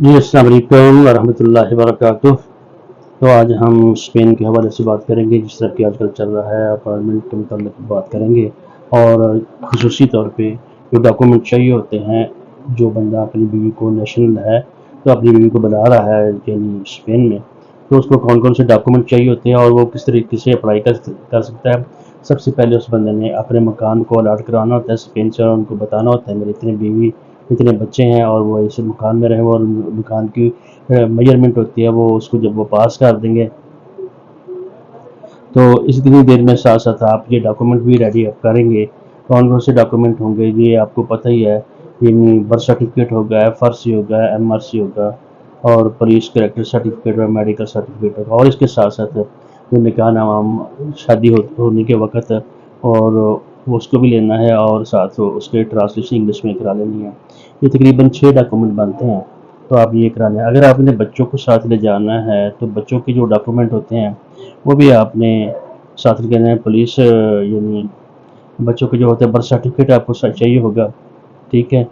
جی السلام علیکم ورحمۃ وبرکاتہ۔ تو آج ہم اسپین کے حوالے سے بات کریں گے، جس طرح کہ آج کل چل رہا ہے اپارٹمنٹ کے متعلق بات کریں گے، اور خصوصی طور پہ جو ڈاکومنٹ چاہیے ہوتے ہیں، جو بندہ اپنی بیوی کو نیشنل ہے تو اپنی بیوی کو بنا رہا ہے یعنی اسپین میں، تو اس کو کون کون سے ڈاکومنٹ چاہیے ہوتے ہیں اور وہ کس طریقے سے اپلائی کر سکتا ہے۔ سب سے پہلے اس بندے نے اپنے مکان کو الاٹ کرانا ہوتا ہے اسپین سے، اور ان کو بتانا ہوتا ہے میرے اتنے بیوی اتنے بچے ہیں اور وہ اس مکان میں رہے، اور مکان کی میجرمنٹ ہوتی ہے وہ اس کو جب وہ پاس کر دیں گے تو اس اتنی دیر میں ساتھ ساتھ آپ یہ ڈاکومنٹ بھی ریڈی کریں گے۔ کون کون سے ڈاکومنٹ ہوں گے یہ آپ کو پتہ ہی ہے، یعنی برتھ سرٹیفکیٹ ہوگا، ایف آر سی ہوگا، ایم آر سی ہوگا، اور پولیس کریکٹر سرٹیفکیٹ اور میڈیکل سرٹیفکیٹ ہوگا، اور اس کے ساتھ ساتھ جو نکاح نامہ شادی ہونے کے وقت اور وہ اس کو بھی لینا ہے، اور ساتھ اس کے ٹرانسلیشن انگلش میں کرا لینی ہے۔ یہ تقریباً 6 ڈاکومنٹ بنتے ہیں، تو آپ یہ کرا لیں۔ اگر آپ نے بچوں کو ساتھ لے جانا ہے تو بچوں کے جو ڈاکومنٹ ہوتے ہیں وہ بھی آپ نے ساتھ لے جانا ہے۔ پولیس یعنی بچوں کے جو ہوتے ہیں برتھ سرٹیفکیٹ آپ کو چاہیے ہوگا، ٹھیک ہے،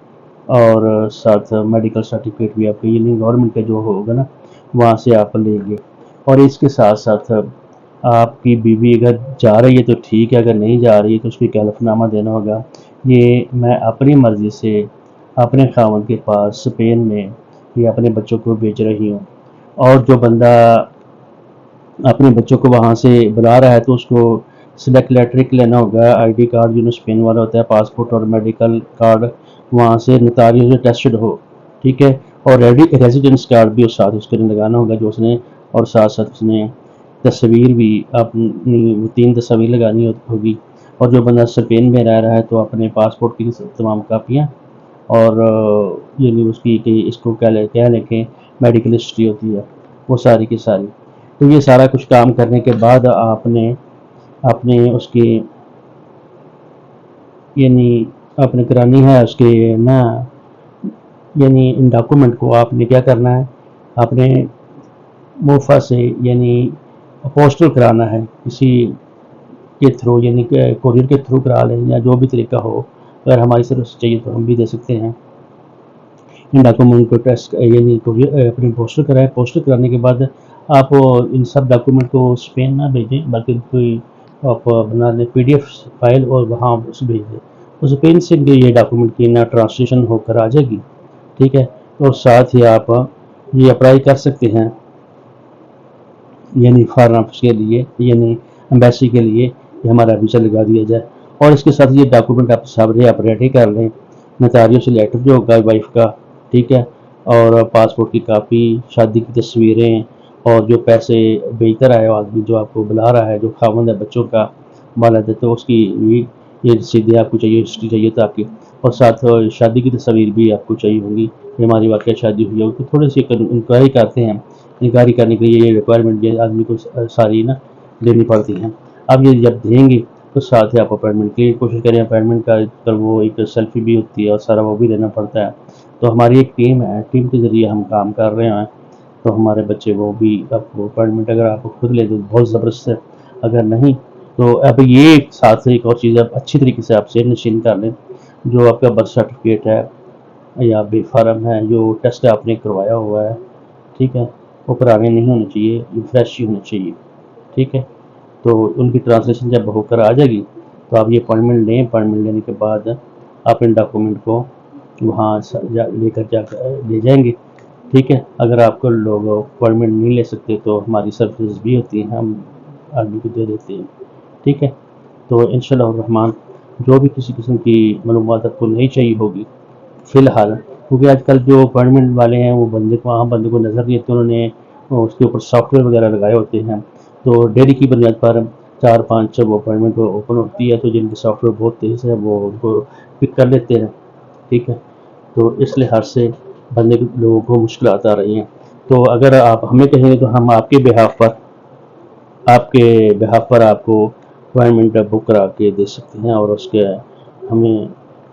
اور ساتھ میڈیکل سرٹیفکیٹ بھی آپ کو یعنی گورنمنٹ کا جو ہوگا نا وہاں سے آپ لیں گے۔ اور اس کے ساتھ ساتھ آپ کی بیوی اگر جا رہی ہے تو ٹھیک ہے، اگر نہیں جا رہی ہے تو اس کو کیلف نامہ دینا ہوگا۔ یہ میں اپنی مرضی سے اپنے خاوند کے پاس اسپین میں یہ اپنے بچوں کو بھیج رہی ہوں، اور جو بندہ اپنے بچوں کو وہاں سے بلا رہا ہے تو اس کو سلیکٹ لیٹرک لینا ہوگا، آئی ڈی کارڈ جو اسپین والا ہوتا ہے، پاسپورٹ اور میڈیکل کارڈ وہاں سے نوٹاری سے ٹیسٹڈ ہو، ٹھیک ہے، اور ریزیڈنس کارڈ بھی اس ساتھ اس کے لگانا ہوگا جو اس نے، اور ساتھ ساتھ اس نے تصویر بھی اپنی 3 تصاویر لگانی ہوگی۔ اور جو بندہ اسپین میں رہ رہا ہے تو اپنے پاسپورٹ کی تمام کاپیاں، اور یعنی اس کی کہ اس کو کیا لیں کہ میڈیکل ہسٹری ہوتی ہے وہ ساری کی ساری۔ تو یہ سارا کچھ کام کرنے کے بعد آپ نے اس کی یعنی آپ نے کرانی ہے اس کے نا، یعنی ان ڈاکومنٹ کو آپ نے کیا کرنا ہے، آپ نے موفا سے یعنی پوسٹل کرانا ہے، کسی کے تھرو یعنی کوریئر کے تھرو کرا لیں، یا جو بھی طریقہ ہو، اگر ہماری طرف سے چاہیے تو ہم بھی دے سکتے ہیں۔ ان ڈاکومنٹ کو ٹیسٹ یعنی اپنے پوسٹل کرائے، پوسٹل کرانے کے بعد آپ ان سب ڈاکومنٹ کو اسپین نہ بھیجیں بلکہ کوئی آپ بنا لیں پی ڈی ایف فائل، اور وہاں اس بھیج دیں، اس اسپین سے یہ ڈاکومنٹ کی نا ٹرانسلیشن ہو کر آ جائے گی، ٹھیک ہے۔ اور ساتھ ہی آپ یہ اپلائی کر سکتے ہیں یعنی فارم کے لیے، یعنی ایمبیسی کے لیے کہ ہمارا ویزا لگا دیا جائے۔ اور اس کے ساتھ یہ ڈاکومنٹ آپ سامنے آپ ریڈی کر لیں، نوٹاریوں سے لیٹر جو ہوگا وائف کا، ٹھیک ہے، اور پاسپورٹ کی کاپی، شادی کی تصویریں، اور جو پیسے بھیجتا رہا ہے آدمی جو آپ کو بلا رہا ہے، جو خاوند ہے بچوں کا والد ہے، تو اس کی یہ رسیدیں آپ کو چاہیے، ہسٹری چاہیے تاکہ، اور ساتھ شادی کی تصویر بھی آپ کو چاہیے ہوں گی کہ ہماری واقعہ شادی ہوئی ہے، تو تھوڑی سی انکوائری کرتے ہیں، انکوائری کرنے کے لیے یہ ریکوائرمنٹ یہ آدمی کو ساری نا دینی پڑتی ہیں۔ اب یہ جب دیں گے تو ساتھ ہی آپ اپائنٹمنٹ کی کوشش کریں، اپائنٹمنٹ کا پر وہ ایک سیلفی بھی ہوتی ہے اور سارا وہ بھی دینا پڑتا ہے۔ تو ہماری ایک ٹیم ہے، ٹیم کے ذریعے ہم کام کر رہے ہیں، تو ہمارے بچے وہ بھی آپ کو اپائنٹمنٹ اگر آپ خود لے تو بہت زبردست ہے، اگر نہیں تو اب یہ ساتھ سے ایک اور چیز آپ اچھی طریقے سے آپ ذہن نشین کر لیں، جو آپ کا برتھ سرٹیفکیٹ ہے یا بے فارم ہے، جو ٹیسٹ آپ نے کروایا ہوا ہے، ٹھیک ہے، وہ پرانے نہیں ہونے چاہیے، یہ فریش ہی ہونے چاہیے، ٹھیک ہے۔ تو ان کی ٹرانسلیشن جب ہو کر آ جائے گی تو آپ یہ اپوائنٹمنٹ لیں، اپوائنٹمنٹ لینے کے بعد آپ ان ڈاکومنٹ کو وہاں لے کر لے جائیں گے، ٹھیک ہے۔ اگر آپ کو لوگ اپوائنٹمنٹ نہیں لے سکتے تو ہماری سروسز بھی ہوتی ہیں، ہم آدمی کو دے دیتے ہیں، ٹھیک ہے۔ تو انشاءاللہ الرحمن جو بھی کسی قسم کی معلومات آپ کو نہیں چاہیے ہوگی فی الحال، کیونکہ آج کل جو اپوائنٹمنٹ والے ہیں وہ بندے کو نظر نہیں آتے، انہوں نے اس کے اوپر سافٹ ویئر وغیرہ لگائے ہوتے ہیں، تو ڈیلی کی بنیاد پر 4-5 وہ اپوائنٹمنٹ اوپن ہوتی ہے، تو جن کے سافٹ ویئر بہت تیز ہے وہ ان کو پک کر لیتے ہیں، ٹھیک ہے۔ تو اس لحاظ سے لوگوں کو مشکلات آ رہی ہیں، تو اگر آپ ہمیں کہیں گے تو ہم آپ کے بہاف پر آپ کو اپوائنٹمنٹ بک کرا کے دے سکتے ہیں، اور اس کے ہمیں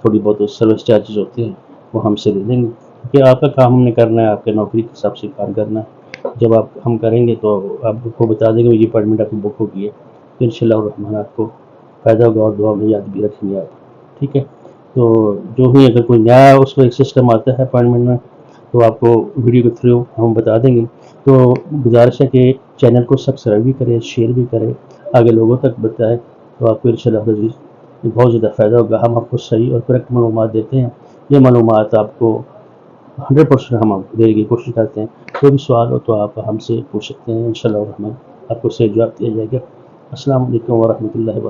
تھوڑی بہت سروس چارجز ہوتے ہیں وہ ہم سے لے لیں گے، کیونکہ آپ کا کام ہم نے کرنا ہے، آپ کے نوکری کے حساب سے کام کرنا ہے۔ جب ہم کریں گے تو آپ کو بتا دیں گے یہ اپوائنٹمنٹ آپ کی بک ہوگی ہے، تو انشاءاللہ الرحمن آپ کو فائدہ ہوگا، اور دعا میں یاد بھی رکھیں گے آپ، ٹھیک ہے۔ تو جو بھی اگر کوئی نیا اس کو ایک سسٹم آتا ہے اپوائنٹمنٹ میں تو آپ کو ویڈیو کے تھرو ہم بتا دیں گے. تو گزارش ہے کہ چینل کو سبسکرائب بھی کریں، شیئر بھی کریں، آگے لوگوں تک بتائیں، تو آپ کو انشاءاللہ بہت زیادہ فائدہ ہوگا. ہم آپ کو صحیح اور کریکٹ معلومات دیتے ہیں. یہ معلومات آپ کو 100% ہم آپ کو دینے کی کوشش کرتے ہیں. کوئی بھی سوال ہو تو آپ ہم سے پوچھ سکتے ہیں، انشاءاللہ الرحمن آپ کو صحیح جواب دیا جائے گا. السلام علیکم ورحمۃ اللہ وبرکاتہ.